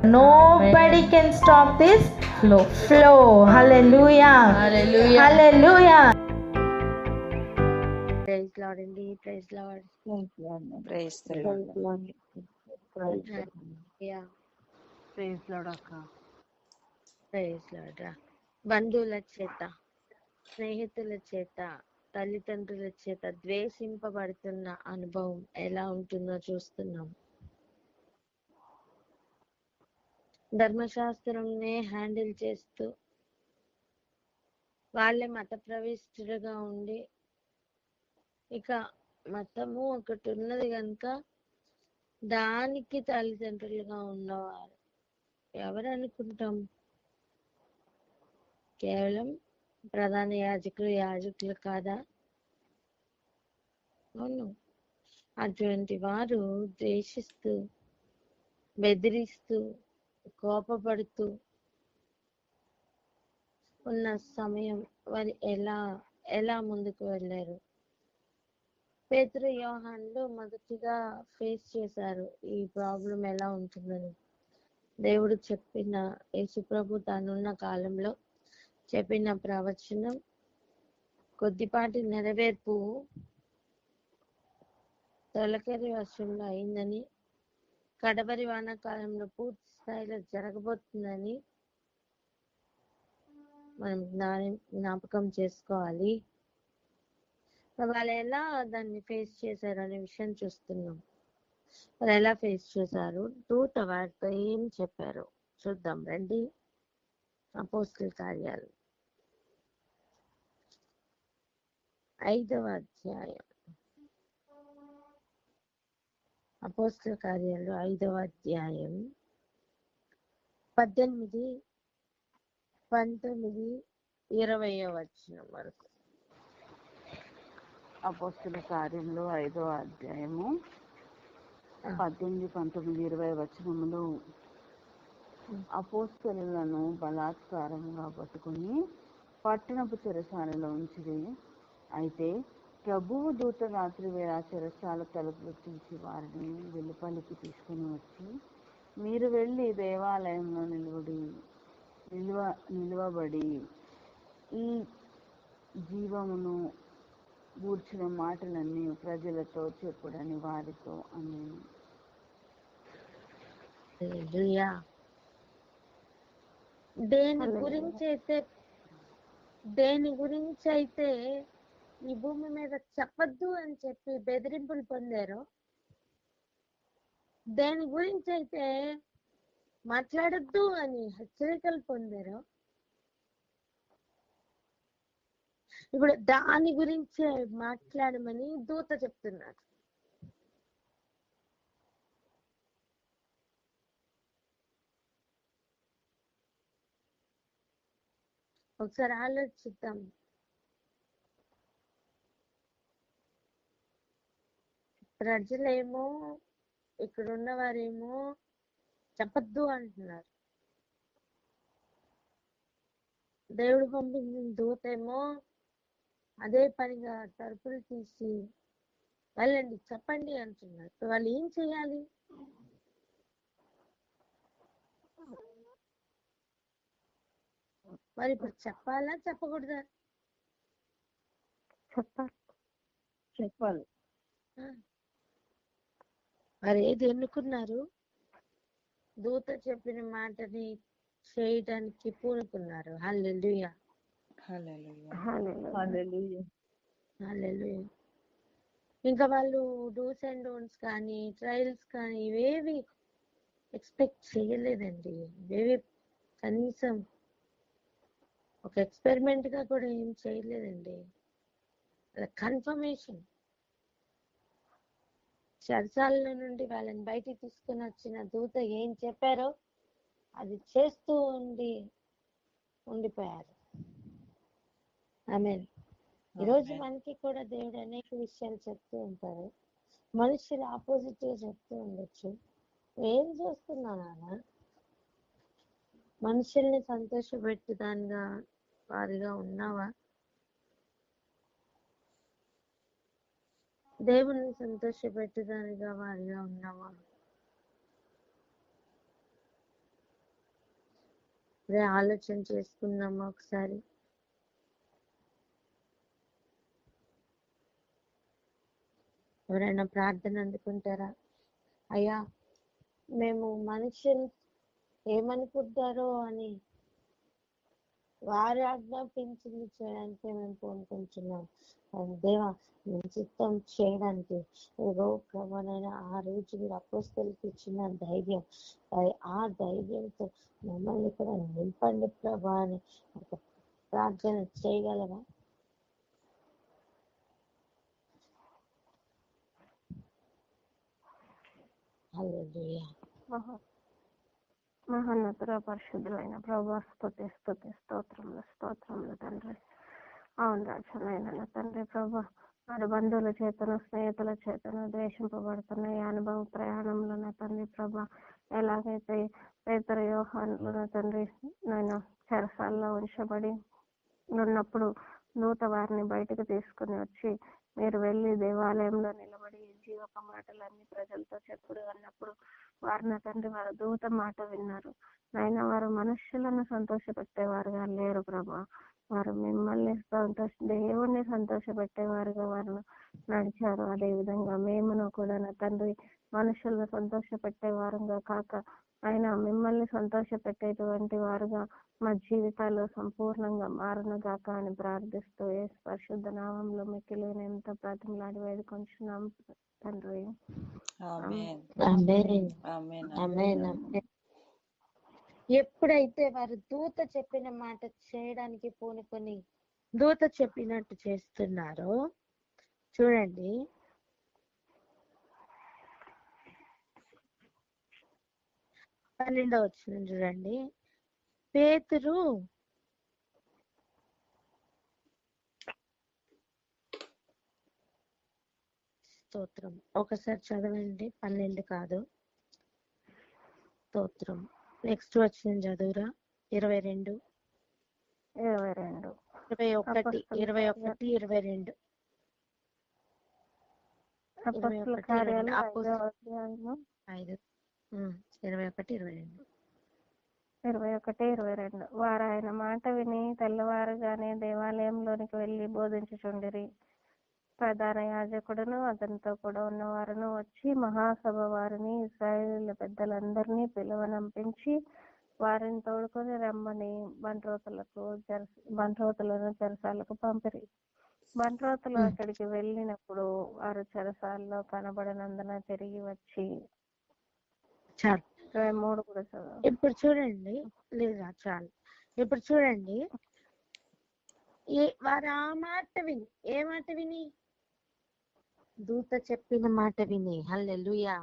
Nobody can stop this flow. Hallelujah. Hallelujah. Hallelujah. Praise Lord అండి. Praise Lord. Praise the lord. Yeah. Praise lord అక్క. Praise Lord. బంధువుల చేత, స్నేహితుల చేత, తల్లిదండ్రుల చేత ద్వేషింపబడుతున్న అనుభవం ఎలా ఉంటుందో చూస్తున్నాం. ధర్మశాస్త్రంనే హ్యాండిల్ చేస్తూ వాళ్ళే మత ప్రవిష్టులుగా ఉండి, ఇక మతము ఒకటి ఉన్నది కనుక దానికి తల్లిదండ్రులుగా ఉన్నవారు ఎవరు అనుకుంటాం? కేవలం ప్రధాన యాజకులు కాదా? అవును. అటువంటి వారు ద్వేషిస్తూ, బెదిరిస్తూ, కోపపడుతూ ఉన్న సమయం వారు ఎలా ముందుకు వెళ్ళారు? పేతురు, యోహాన్లు మొదటిగా ఫేస్ చేశారు ఈ ప్రాబ్లం ఎలా ఉంటుందని. దేవుడు చెప్పిన, యేసుప్రభు తానున్న కాలంలో చెప్పిన ప్రవచనం కొద్దిపాటి నెరవేర్పు తొలకరి వర్షంలో అయిందని, కడవరి వానాకాలంలో పూర్తి స్థాయిలో జరగబోతుందని మనం జ్ఞాపకం చేసుకోవాలి. వాళ్ళు ఎలా దాన్ని ఫేస్ చేశారు అనే విషయం చూస్తున్నాం. వాళ్ళు ఎలా ఫేస్ చేశారు, దూత వారితో ఏం చెప్పారు చూద్దాం రండి. అపోస్తల కార్యాలు 5వ అధ్యాయం. అపోస్తల కార్యాలు 5వ అధ్యాయం 18, 19, 20 వచనం వరకు. అపోస్తల కార్యంలో 5వ అధ్యాయము 18, 19, 20 వచనములు. అపోస్తలులను బలాత్కారంగా పట్టుకుని పట్టణపు చెరసాలలో ఉంచిరి. అయితే ప్రభువు దూత రాత్రి వేళ చెరసాల తలుపులు తీసి వారిని వెలుపలికి తీసుకుని వచ్చి, మీరు వెళ్ళి దేవాలయంలో నిలువబడి ఈ జీవమును గూర్చిన మాటలన్నీ ప్రజలతో చెప్పుడని వారితో అన్నాను. హల్లెలూయా. దేని గురించి అయితే ఈ భూమి మీద చెప్పద్దు అని చెప్పి బెదిరింపులు పొందారో, దేని గురించి అయితే మాట్లాడద్దు అని హెచ్చరికలు పొందారో, ఇప్పుడు దాని గురించే మాట్లాడమని దూత చెప్తున్నారు. ఒకసారి ఆలోచిద్దాం. ప్రజలేమో, ఇక్కడ ఉన్న వారేమో చెప్పద్దు అంటున్నారు. దేవుడు పంపించిన దూతేమో అదే పనిగా తలుపులు తీసి వెళ్ళండి చెప్పండి అంటున్నారు. వాళ్ళు ఏం చేయాలి? మరి ఇప్పుడు చెప్పాలా చెప్పకూడదా? చెప్పాలి. మరి ఏది ఎన్నుకున్నారు? దూత చెప్పిన మాటని చేయడానికి పూనుకున్నారు. హల్లెలూయా. హల్లెలూయా. ఇంకా వాళ్ళు డూస్ అండ్ డోంట్స్ కానీ, ట్రయల్స్ కానీ ఇవేవి ఎక్స్పెక్ట్ చేయలేదండి. ఇవేవి కనీసం ఒక ఎక్స్పెరిమెంట్ గా కూడా ఏం చేయలేదండి. కన్ఫర్మేషన్. చెరసాలలో నుండి వాళ్ళని బయటికి తీసుకుని వచ్చిన దూత ఏం చెప్పారో అది చేస్తూ ఉండిపోయారు. ఆమేన్. ఈరోజు మనకి కూడా దేవుడు అనేక విషయాలు చెప్తూ ఉంటారు. మనుషులు ఆపోజిట్ గా చెప్తూ ఉండొచ్చు. ఏం చేస్తున్నానా? మనుషుల్ని సంతోషపెట్టుదానిగా వారిగా ఉన్నావా? దేవుణ్ణి సంతోషపెట్టుదానిగా వారిగా ఉన్నావా? ఇప్పుడే ఆలోచన చేసుకుందాం ఒకసారి. ఎవరైనా ప్రార్థన అందుకుంటారా? అయ్యా, మేము మనుషులు ఏమనుకుంటారో అని వారు ఆజ్ఞాపించింది చేయడానికి మేము పూనుకుంటున్నాం. దేవా, మేము చిత్తం చేయడానికి ఏదో క్రమమైన ఆ రోజు మీరు అపోస్తలులకు ఇచ్చిన ధైర్యం, ఆ ధైర్యంతో మమ్మల్ని కూడా నింపండి ప్రభా అని ఒక ప్రార్థన చేయగలరా? హల్లెలూయా. మహోన్నతుడ పరిశుద్ధులైన ప్రభా, స్తుతి స్తుతి స్తోత్రములు తండ్రి. అవును రాజనైనా తండ్రి ప్రభా, వారి బంధువుల చేతను స్నేహితుల చేతను ద్వేషింపబడుతున్న ఈ అనుభవ ప్రయాణంలో నా తండ్రి ప్రభా, ఎలాగైతే పేతురు యోహానులు తండ్రి నేను చెరసాల్లో ఉంచబడి ఉన్నప్పుడు నూత వారిని బయటకు తీసుకుని వచ్చి మీరు వెళ్ళి దేవాలయంలో నిలబడి జీవక మాటలన్నీ ప్రజలతో చెప్పుడు అన్నప్పుడు వారు నా తండ్రి వారు దూత మాట విన్నారు. అయినా వారు మనుష్యులను సంతోషపెట్టేవారుగా లేరు ప్రభా, వారు మిమ్మల్ని దేవుణ్ణి సంతోషపెట్టేవారుగా వారు నడిచారు. అదే విధంగా మేమును కూడా నా తండ్రి మనుషులను సంతోషపెట్టేవారుగా కాక అయినా మిమ్మల్ని సంతోషపెట్టేటువంటి వారుగా మా జీవితాలు సంపూర్ణంగా మారును గాక అని ప్రార్థిస్తూ యేసు పరిశుద్ధ నామంలో మిక్కిలి ఎంత బ్రతిమలాడి వేడుకొంచున్నాం తండ్రి. ఆమేన్. ఆమేన్. ఆమేన్. ఆమేన్. ఆమేన్. ఎప్పుడైతే వారు దూత చెప్పిన మాట చేయడానికి పూనుకొని దూత చెప్పినట్టు చేస్తున్నారో చూడండి, 12వ వచనం చూడండి. పేతురు స్తోత్రం, ఒకసారి చదవండి. 12 కాదు, స్తోత్రం. నెక్స్ట్ వచ్చిన చదువురా. 22, 22 21, 21, 22. అపొస్తలుల కార్యాలు 5వ అధ్యాయము 5, 21, 22. 21, 22. వారు ఆయన మాట విని తెల్లవారుగానే దేవాలయంలోనికి వెళ్లి బోధించుచుండిరి. ప్రధాన యాజకుడును అతనితో కూడా ఉన్నవారును వచ్చి మహాసభ వారిని ఇశ్రాయేలీయుల పెద్దలందరినీ పిలువనంపించి వారిని తోడుకొని రమ్మని బంట్రోతులను చెరసాలకు పంపిరి. బంట్రోతులు అక్కడికి వెళ్ళినప్పుడు వారు చెరసాల్లో కనబడినందున తిరిగి వచ్చి చాలు. 23 కూడా చదువు. ఇప్పుడు చూడండి, లేదా చాలు. ఇప్పుడు చూడండి, వారు ఆ మాట విని, ఏ మాట విని? దూత చెప్పిన మాట విని. హల్లెలూయా.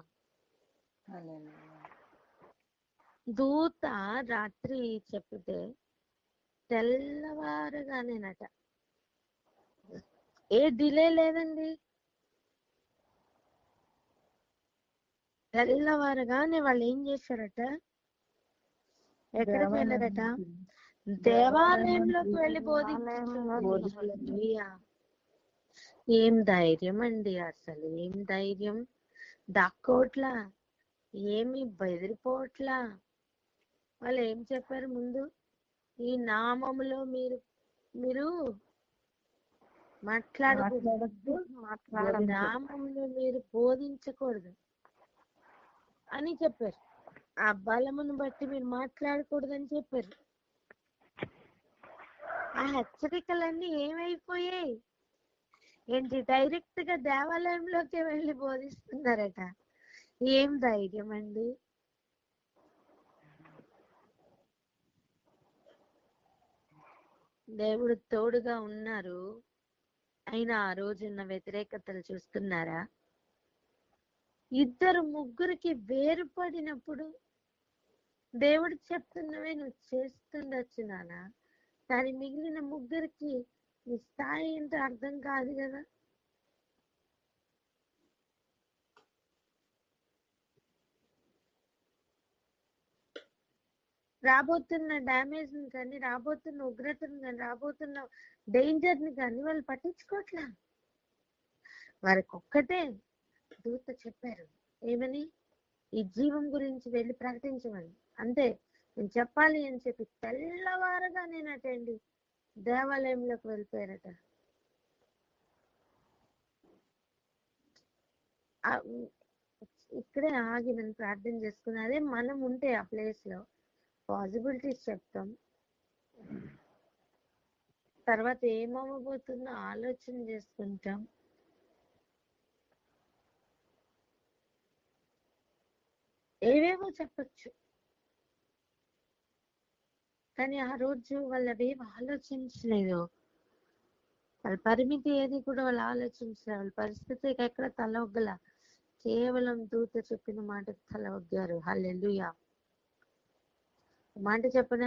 దూత రాత్రి చెప్పితే తెల్లవారుగానేనట, ఏ డిలే లేదండి. తెల్లవారుగానే వాళ్ళు ఏం చేశారట? ఎక్కడికి వెళ్ళారట? దేవాలయంలోకి వెళ్ళి బోధించారు. ఏం ధైర్యం అండి, అసలు ఏం ధైర్యం! దాక్కోట్లా, ఏమి బెదిరిపోవట్లా. వాళ్ళు ఏం చెప్పారు ముందు? ఈ నామములో మీరు మాట్లాడకూడదు, నామంలో మీరు బోధించకూడదు అని చెప్పారు. ఆ బలమును బట్టి మీరు మాట్లాడకూడదు అని చెప్పారు. ఆ హెచ్చరికలన్నీ ఏమైపోయాయి ఏంటి? డైరెక్ట్ గా దేవాలయంలోకి వెళ్ళి బోధిస్తున్నారట. ఏం ధైర్యం అండి! దేవుడు తోడుగా ఉన్నారు, అయినా ఆ రోజున్న వ్యతిరేకతలు చూస్తున్నారా? 2 ముగ్గురికి వేరుపడినప్పుడు దేవుడు చెప్తున్నవే నువ్వు చేస్తుండొచ్చు నానా, కానీ మిగిలిన ముగ్గురికి నీ స్థాయి ఏంటో అర్థం కాదు కదా. రాబోతున్న డ్యామేజ్ ని కానీ, రాబోతున్న ఉగ్రతను కానీ, రాబోతున్న డేంజర్ ని కానీ వాళ్ళు పట్టించుకోవట్లా. వారికి ఒక్కటే దూత చెప్పారు, ఏమని? ఈ జీవం గురించి వెళ్ళి ప్రకటించమని. అంతే, నేను చెప్పాలి అని చెప్పి తెల్లవారుగా నేనటండి దేవాలయంలోకి వెళ్ళిపోయారట. ఇక్కడే ఆగి నేను ప్రార్థన చేసుకున్నా. అదే మనం ఉంటే ఆ ప్లేస్ లో పాసిబిలిటీస్ చెప్తాం, తర్వాత ఏమవ్వబోతుందో ఆలోచన చేసుకుంటాం. ఏవేవో చెప్పచ్చు, కానీ ఆ రోజు వాళ్ళు అవేవి ఆలోచించలేదు. వాళ్ళ పరిమితి ఏది కూడా వాళ్ళు ఆలోచించలేదు. వాళ్ళ పరిస్థితికి ఎక్కడ తల ఒగ్గల, కేవలం దూత చెప్పిన మాటకు తల ఒగ్గారు. హల్లెలూయా. మాట చెప్పన,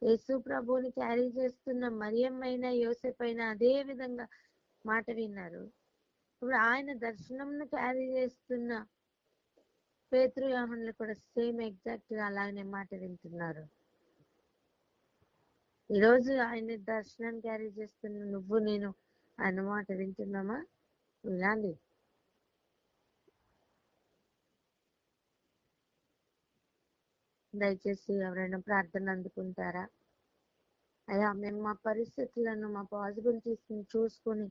యేసు ప్రభువుని క్యారీ చేస్తున్న మరియమ్మైనా యోసేపు అయినా అదే విధంగా మాట విన్నారు. ఇప్పుడు ఆయన దర్శనంను క్యారీ చేస్తున్న పేతురు యోహన్లు కూడా సేమ్ ఎగ్జాక్ట్ గా అలాగనే మాట వింటున్నారు. ఈరోజు ఆయన దర్శనాన్ని క్యారీ చేస్తున్న నువ్వు నేను ఆయన మాట వింటున్నామా? వినాలి. దయచేసి ఎవరైనా ప్రార్థన అందుకుంటారా? అయ్యా, మేము మా పరిస్థితులను, మా పాసిబిలిటీస్ చూసుకొని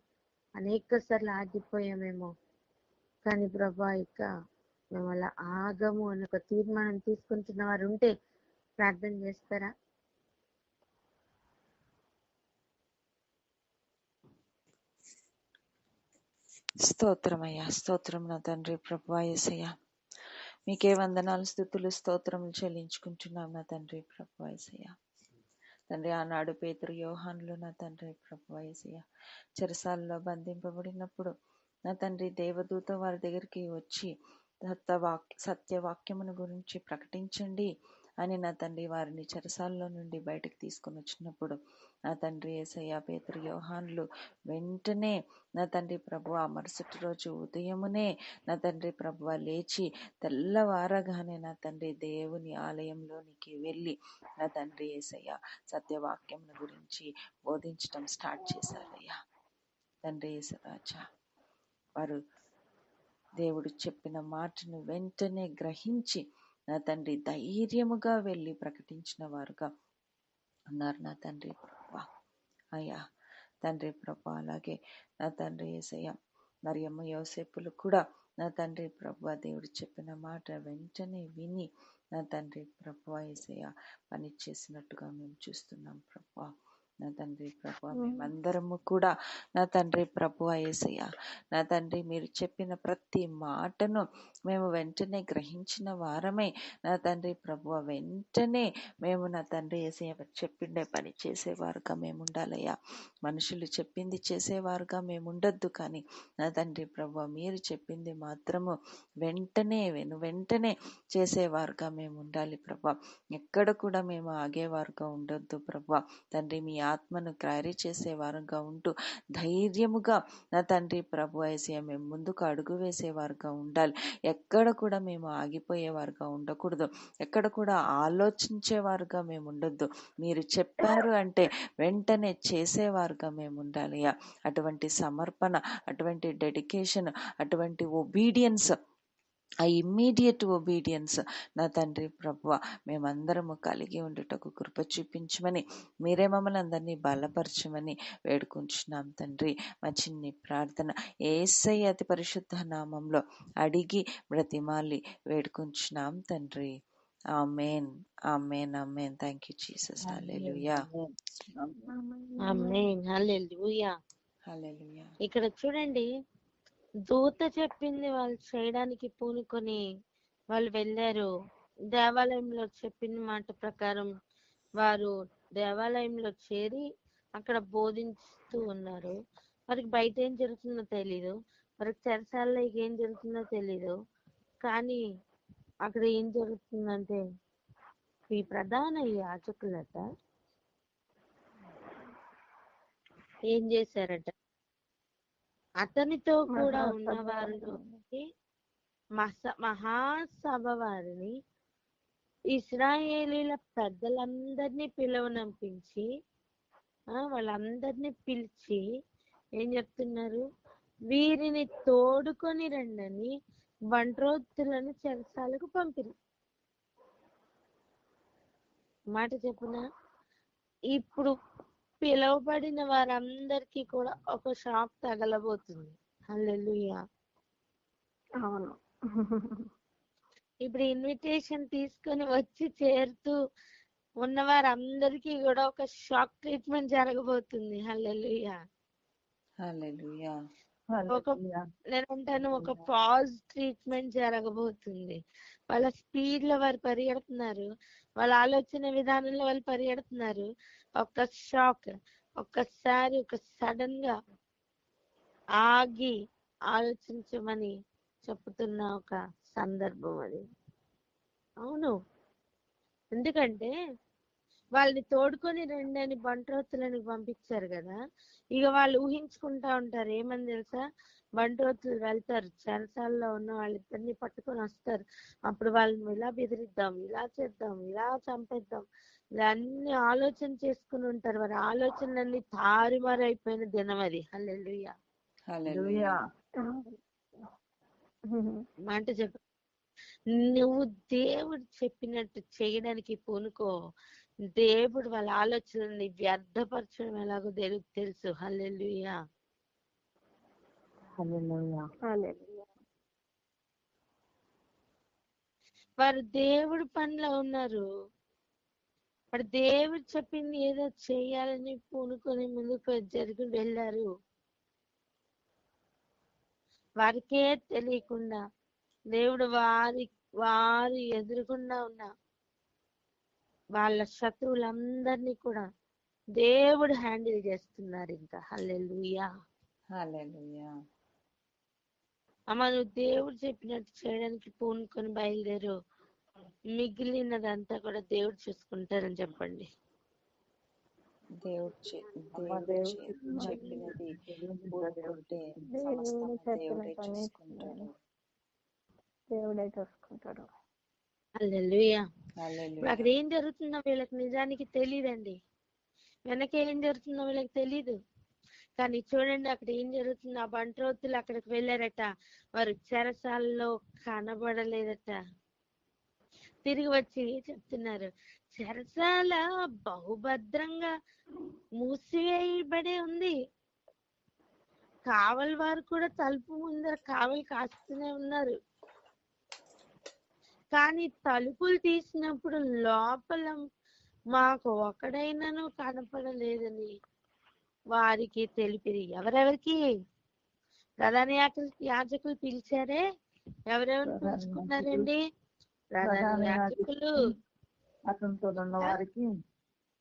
అనేక సార్లు ఆగిపోయామేమో, కానీ ప్రభా ఇక మేము అలా ఆగము అని ఒక తీర్మానం తీసుకుంటున్న వారు ఉంటే ప్రార్థన చేస్తారా? స్తోత్రమయ్యా, స్తోత్రం నా తండ్రి ప్రభువా యేసయ్యా. మీకే వందనాలు, స్తుతులు, స్తోత్రములు చెల్లించుకుంటున్నాం నా తండ్రి ప్రభువా యేసయ్యా. తండ్రి, ఆనాడు పేతురు యోహానులు నా తండ్రి ప్రభువా యేసయ్యా చెరసాలలో బంధింపబడినప్పుడు నా తండ్రి దేవదూత వారి దగ్గరికి వచ్చి సత్యవాక్యమును గురించి ప్రకటించండి అని నా తండ్రి వారిని చెరసాలలో నుండి బయటకు తీసుకొని వచ్చినప్పుడు నా తండ్రి యేసయ్యా పేతురు యోహానులు వెంటనే నా తండ్రి ప్రభువా మరుసటి రోజు ఉదయమునే నా తండ్రి ప్రభువా లేచి తెల్లవారగానే నా తండ్రి దేవుని ఆలయంలోనికి వెళ్ళి నా తండ్రి యేసయ్యా సత్యవాక్యం గురించి బోధించటం స్టార్ట్ చేశారయ్యా. తండ్రి యేసురాజా, వారు దేవుడు చెప్పిన మాటను వెంటనే గ్రహించి నా తండ్రి ధైర్యముగా వెళ్ళి ప్రకటించిన వారుగా ఉన్నారు నా తండ్రి ప్రభువా. అయ్యా తండ్రి ప్రభు, అలాగే నా తండ్రి యేసయ్య మరియమ్మ యోసేపులు కూడా నా తండ్రి ప్రభువా దేవుడు చెప్పిన మాట వెంటనే విని నా తండ్రి ప్రభువా యేసయ్య పని చేసినట్టుగా మేము చూస్తున్నాం ప్రభువా. నా తండ్రి ప్రభువా మేమందరము కూడా నా తండ్రి ప్రభువా యేసయ్య నా తండ్రి మీరు చెప్పిన ప్రతి మాటను మేము వెంటనే గ్రహించిన వారమే నా తండ్రి ప్రభువా. వెంటనే మేము నా తండ్రి యేసయ్య చెప్పిండే పని చేసేవారుగా మేము ఉండాలయ్యా. మనుషులు చెప్పింది చేసేవారుగా మేము ఉండొద్దు, కానీ నా తండ్రి ప్రభువా మీరు చెప్పింది మాత్రము వెంటనే చేసేవారుగా మేము ఉండాలి ప్రభా. ఎక్కడ కూడా మేము ఆగేవారుగా ఉండొద్దు ప్రభా. తండ్రి మీ ఆత్మను క్యారీ చేసేవారుగా ఉంటూ ధైర్యముగా నా తండ్రి ప్రభువా యేసయ్య మేము ముందుకు అడుగు వేసేవారుగా ఉండాలి. ఎక్కడ కూడా మేము ఆగిపోయేవారుగా ఉండకూడదు, ఎక్కడ కూడా ఆలోచించేవారుగా మేము ఉండొద్దు. మీరు చెప్పారు అంటే వెంటనే చేసేవారుగా మేము ఉండాలి. అటువంటి సమర్పణ, అటువంటి డెడికేషన్, అటువంటి ఒబీడియన్స్, ఆ ఇమ్మీడియట్ ఒబీడియన్స్ నా తండ్రి ప్రభువ మేమందరము కలిగి ఉండుటకు కృప చూపించమని మీరే మమ్మల్ని అందరినీ బలపరచమని వేడుకుంటున్నాం తండ్రి. మా చిన్ని ప్రార్థన యేసయ్య అతి పరిశుద్ధ నామంలో అడిగి బ్రతిమాలి వేడుకుంటున్నాం తండ్రి. Amen, amen, amen. Thank you Jesus. Hallelujah, amen, hallelujah. Hallelujah. ఇక్కడ చూడండి, దూత చెప్పింది వాళ్ళు చేయడానికి పూనుకొని వాళ్ళు వెళ్ళారు. దేవాలయంలో చెప్పిన మాట ప్రకారం వారు దేవాలయంలో చేరి అక్కడ బోధిస్తూ ఉన్నారు. వారికి బయట ఏం జరుగుతుందో తెలీదు, వారికి చెరసాలలో ఏం జరుగుతుందో తెలీదు. కానీ అక్కడ ఏం జరుగుతుందంటే ఈ ప్రధాన యాజకులట ఏం చేశారట, అతనితో కూడా ఉన్న వారిలోకి మహాసభ వారిని ఇశ్రాయేలీల పెద్దలందరినీ పిలువనంపించి వాళ్ళందరినీ పిలిచి ఏం చెప్తున్నారు, వీరిని తోడుకొని రండని బంట్రోత్తులను చెరసాలకు పంపిరి. మాట చెప్పున, ఇప్పుడు పిలువబడిన వారందరికీ కూడా ఒక షాక్ తగలబోతుంది. హల్లెలూయా. అవును. ఇప్పుడు ఇన్విటేషన్ తీసుకొని వచ్చి చేరుతూ ఉన్న వారందరికీ కూడా ఒక షాక్ ట్రీట్మెంట్ జరగబోతుంది. హల్లెలూయా. హల్లెలూయా. ఒక నేనంటాను ఒక పాజ్ ట్రీట్మెంట్ జరగబోతుంది. వాళ్ళ స్పీడ్ లో వారు పరిగెడుతున్నారు, వాళ్ళ ఆలోచన విధానంలో వాళ్ళు పరిగెడుతున్నారు. ఒక షాక్, ఒక్కసారి ఒక సడన్ గా ఆగి ఆలోచించమని చెప్తున్న ఒక సందర్భం అది. అవును, ఎందుకంటే వాళ్ళని తోడుకొని రండి అని బంట్రోతులని పంపించారు కదా. ఇక వాళ్ళు ఊహించుకుంటా ఉంటారు ఏమని తెలుసా, బంట్రోతులు వెళ్తారు చెరసాల్లో ఉన్న వాళ్ళిద్దరిని పట్టుకొని వస్తారు. అప్పుడు వాళ్ళని ఇలా బెదిరిద్దాం, ఇలా చేద్దాం, ఇలా చంపేద్దాం, ఇలా అన్ని ఆలోచన చేసుకుని ఉంటారు. వారి ఆలోచనలన్నీ తారుమారైపోయిన దినం అది. హల్లెలూయా. హల్లెలూయా. మాట చెప్ప, నువ్వు దేవుడు చెప్పినట్టు చేయడానికి పూనుకో, దేవుడు వాళ్ళ ఆలోచనని వ్యర్థపరచడం ఎలాగో దేవుడికి తెలుసు. హల్లెలూయా. వారు దేవుడి పనిలో ఉన్నారు. వాడు దేవుడు చెప్పింది ఏదో చేయాలని పూనుకొని ముందుకు జరిగి వెళ్ళారు. వారికే తెలియకుండా దేవుడు వారి ఎదురుగుండా ఉన్న వాళ్ళ శత్రువులందరినీ కూడా దేవుడు హ్యాండిల్ చేస్తున్నారు ఇంకా. హల్లెలూయా. హల్లెలూయా. అమ్మ, నువ్వు దేవుడు చెప్పినట్టు చేయడానికి పూనుకొని బయలుదేరు, మిగిలినదంతా కూడా దేవుడు చూసుకుంటారని చెప్పండి. దేవుడు చెప్పినది పూనుకుంటే సమస్తము దేవుడే చూసుకుంటాడు. దేవుడే చూసుకుంటాడు. హల్లెలూయా. హల్లెలూయా. అక్కడ ఏం జరుగుతుందో వీళ్ళకి నిజానికి తెలియదండి, వెనక ఏం జరుగుతుందో వీళ్ళకి తెలీదు. కానీ చూడండి అక్కడ ఏం జరుగుతుంది. ఆ బంట్రోతులు అక్కడికి వెళ్ళారట, వారు చెరసాలలో కనబడలేదట. తిరిగి వచ్చి చెప్తున్నారు, చెరసాల బహుభద్రంగా మూసివేయబడి ఉంది, కావలి వారు కూడా తలుపు ముందర కావలి కాస్తూనే ఉన్నారు, కానీ తలుపులు తీసినప్పుడు లోపల మాకు ఒకడైనాను కనపడలేదని వారికి తెలిపిరి. ఎవరెవరికి? ప్రధాన యాజకులు పిలిచారే, ఎవరెవరు పిలుచుకున్నారండి? ప్రధాన యాజకులు, అతనితో ఉన్న వారికి,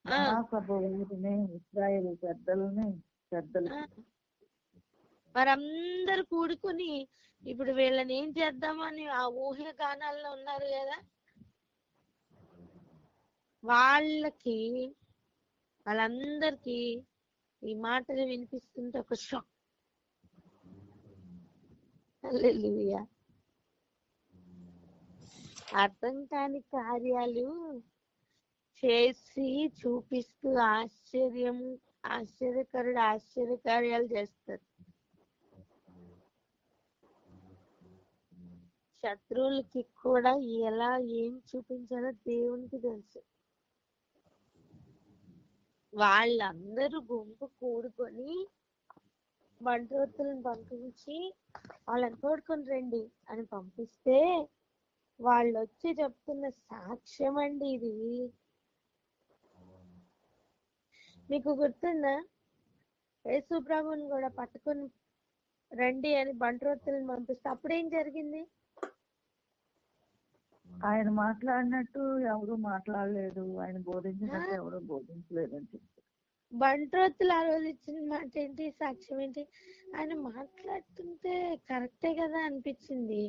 మహాసభ ఊరిని, ఇశ్రాయేలు పెద్దలు వారందరూ కూడుకుని ఇప్పుడు వీళ్ళని ఏం చేద్దామని ఆ ఊహాగానాల్లో ఉన్నారు కదా. వాళ్ళందరికీ ఈ మాటలు వినిపిస్తుంటే ఒక షాక్. హల్లెలూయా. అర్థం కాని కార్యాలు చేసి చూపిస్తూ ఆశ్చర్యకార్యాలు చేస్తారు. శత్రువులకి కూడా ఎలా ఏం చూపించాలో దేవునికి తెలుసు. వాళ్ళందరూ గుంపు కూడుకొని బంట్రోతులను పంపించి వాళ్ళని తోడుకొని రండి అని పంపిస్తే వాళ్ళు వచ్చి చెప్తున్న సాక్ష్యం అండి ఇది. మీకు గుర్తుందా, యేసు ప్రభువుని కూడా పట్టుకొని రండి అని బంట్రోతులను పంపిస్తే అప్పుడేం జరిగింది? ఆయన మాట్లాడినట్టు ఎవరు మాట్లాడలేదు, ఆయన బోధించినట్టు ఎవరు బోధించలేదు అని చెప్పి బంట్రోతులు ఆ రోజు ఇచ్చిన మాట ఏంటి, సాక్ష్యం ఏంటి? ఆయన మాట్లాడుతుంటే కరెక్టే కదా అనిపించింది.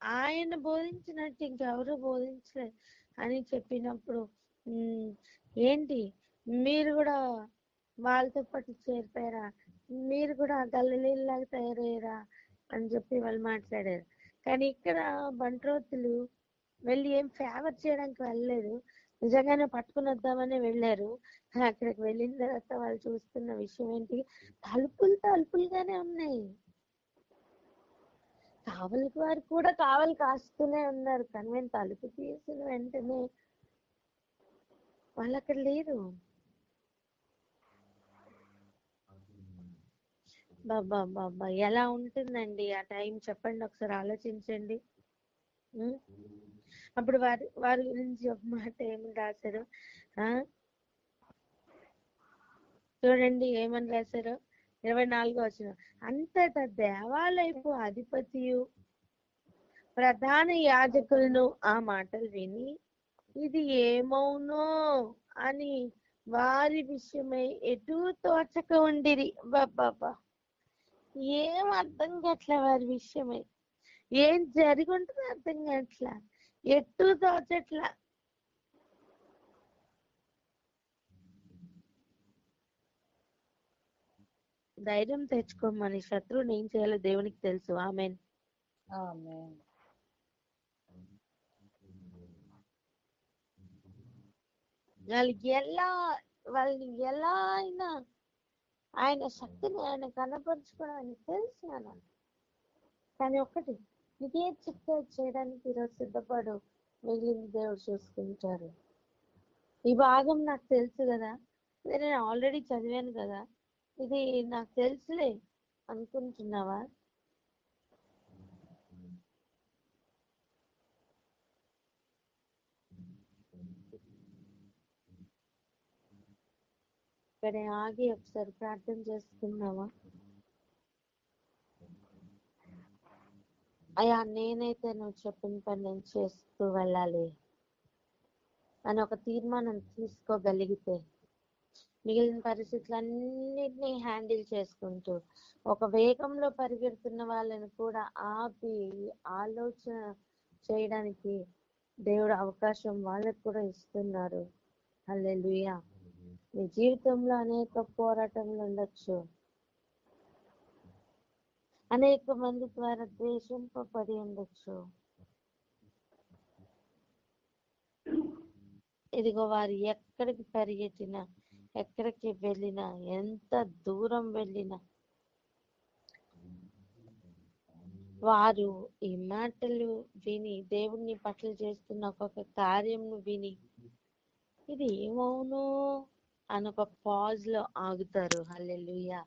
ఆయన బోధించినట్టు ఇంకెవరు బోధించలేదు అని చెప్పినప్పుడు ఏంటి మీరు కూడా వాళ్ళతో పాటు చేరిపోయారా, మీరు కూడా గలిలీలాగా తయారయ్యారా అని చెప్పి వాళ్ళు మాట్లాడారు. కానీ ఇక్కడ బంట్రోతులు వెళ్ళి ఏం ఫేవర్ చేయడానికి వెళ్ళలేదు, నిజంగానే పట్టుకుని వద్దామని వెళ్ళారు. అక్కడికి వెళ్ళిన తర్వాత వాళ్ళు చూస్తున్న విషయం ఏంటి, తలుపులుగానే ఉన్నాయి, కావలికి వారు కూడా కావలి కాస్తూనే ఉన్నారు, కానీ మేము తలుపు తీసిన వెంటనే వాళ్ళు అక్కడ లేరు. బాబా బాబా ఎలా ఉంటుందండి ఆ టైం, చెప్పండి ఒకసారి ఆలోచించండి. ఉం? అప్పుడు వారి గురించి ఒక మాట ఏమని రాశారు, ఆ చూడండి ఏమని రాశారు, 24 వచ్చిన అంతటా దేవాలయపు అధిపతియు ప్రధాన యాజకులను ఆ మాటలు విని ఇది ఏమౌనో అని వారి విషయమై ఎటూ తోచక ఉండిరి. బాబా ఏం అర్థం కావట్లే, వారి విషయమై ఏం జరిగి ఉంటుందో అర్థం కావట్లా, ఎటూ తోచట్లా. ధైర్యం తెచ్చుకోమని, శత్రువుని ఏం చేయాలో దేవునికి తెలుసు. ఆమెన్. ఆమేన్. వాళ్ళని ఎలా అయినా ఆయన శక్తిని ఆయన కనపరుచుకోవడానికి తెలుసు నాన్న. కానీ ఒక్కటి, నీకే చిక్క చేయడానికి ఈరోజు సిద్ధపడు, మిగిలింది దేవుడు చూసుకుంటారు. ఈ భాగం నాకు తెలుసు కదా, ఇది నేను ఆల్రెడీ చదివాను కదా, ఇది నాకు తెలుసులే అనుకుంటున్నావా? ఇక్కడ ఆగి ఒకసారి ప్రార్థన చేసుకున్నావా? అయ్యా నేనైతే నువ్వు చెప్పిన పని నేను చేస్తూ వెళ్ళాలి అని ఒక తీర్మానం తీసుకోగలిగితే, మిగిలిన పరిస్థితులన్నిటినీ హ్యాండిల్ చేసుకుంటూ ఒక వేగంలో పరిగెడుతున్న వాళ్ళని కూడా ఆపి ఆలోచన చేయడానికి దేవుడు అవకాశం వాళ్ళకు కూడా ఇస్తున్నారు. హల్లెలూయా. మీ జీవితంలో అనేక పోరాటంలు ఉండొచ్చు, అనేక మంది ద్వారా ద్వేషింపబడి ఉండొచ్చు. ఇదిగో వారు ఎక్కడికి పరిగెత్తినా, ఎక్కడికి వెళ్ళినా, ఎంత దూరం వెళ్ళినా వారు ఈ మాటలు విని, దేవుణ్ణి పట్ల చేస్తున్న ఒక్కొక్క కార్యంను విని ఇది ఏమవును అని ఒక పాజ్ లో ఆగుతారు. హల్లెలూయా.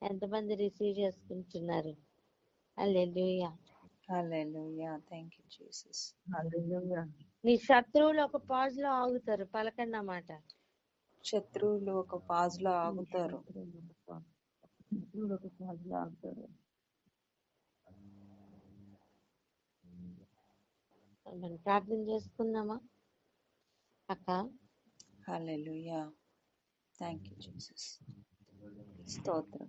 ఎంతమంది రిసీవ్ చేసుకుంటున్నారు? Hallelujah. Hallelujah. Thank you Jesus. Hallelujah. నీ శత్రువులు ఒక పాజ్ లో ఆగుతారు, పలకండి అన్నమాట. శత్రువులు ఒక పాజ్ లో ఆగుతారు. శత్రువులు ఒక పాజులో ఆగుతారు. మనం ప్రార్థన చేసుకుందామా అక్క? హల్లెలూయా. Thank you Jesus. స్తోత్రం.